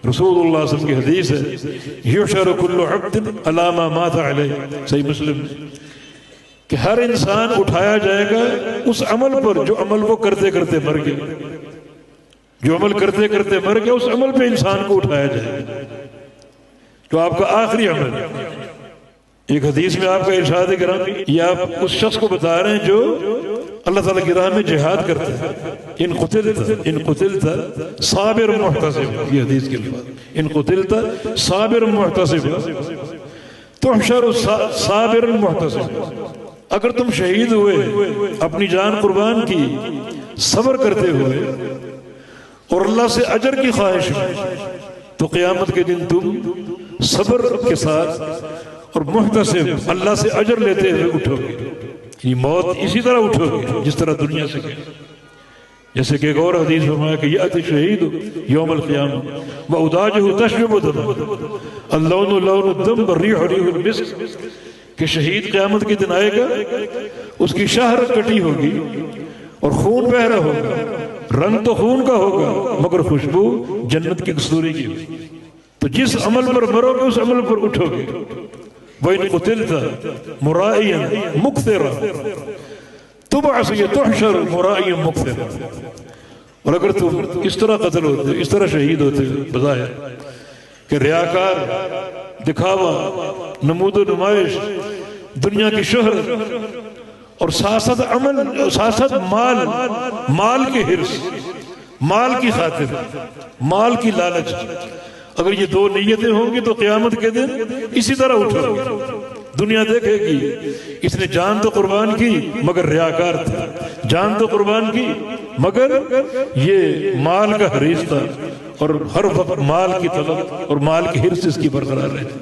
رسول اللہ صلی اللہ علیہ وسلم کی حدیث ہے، یحشر کل عبد علی ما مات علیہ، صحیح مسلم، کہ ہر انسان اٹھایا جائے گا اس عمل پر جو عمل وہ کرتے کرتے مر گیا، جو عمل کرتے کرتے مر گیا اس عمل پہ انسان کو اٹھایا جائے گا، جو آپ کا آخری عمل ہے۔ ایک حدیث میں آپ کا ارشاد گرامی، یہ آپ اس شخص کو بتا رہے ہیں جو اللہ تعالیٰ کی راہ میں جہاد کرتا ہے، ان قتلت صابر محتسب، یہ حدیث کے الفاظ، ان قتلت صابر محتسب تحشر صابر محتسب، اگر تم شہید ہوئے اپنی جان قربان کی صبر کرتے ہوئے اور اللہ سے اجر کی خواہش میں، تو قیامت کے دن تم صبر کے ساتھ اور محتسب اللہ سے اجر لیتے ہوئے اٹھو گے، یہ موت اسی طرح اٹھو گے جس طرح دنیا سے گئے۔ جیسے کہ ایک اور حدیث فرمایا کہ یأتی الشہید یوم القیامہ وأداجہ تشرب دما اللون لون الدم والریح ریح المسک، کہ شہید قیامت کے دن آئے گا، اس کی شہرت کٹی ہوگی اور خون بہ رہا ہوگا، رنگ تو خون کا ہوگا مگر خوشبو جنت کی کستوری کی ہوگی۔ تو جس عمل پر مرو گے اس عمل پر اٹھو گے۔ وَإِن قُتِلْتَ مُرَائِيًا مُكْثِرًا تُبْعَثُ تُحْشَرُ مُرَائِيًا مُكْثِرًا، اور اگر تم اس طرح قتل ہوتے، اس طرح شہید ہوتے بظاہر کہ ریاکار، دکھاوا، نمود و نمائش، دنیا کی شہرت اور سیاست عمل، سیاست مال کی حرص، مال کی خاطر، مال کی لالچ، اگر یہ دو نیتیں ہوں گی تو قیامت کے دن اسی طرح اٹھو گے۔ دنیا دیکھے گی اس نے جان تو قربان کی مگر ریاکار تھا، جان تو قربان کی مگر یہ مال کا حریص تھا، اور ہر وقت مال کی طلب اور مال کی حرص اس کی برقرار رہتی۔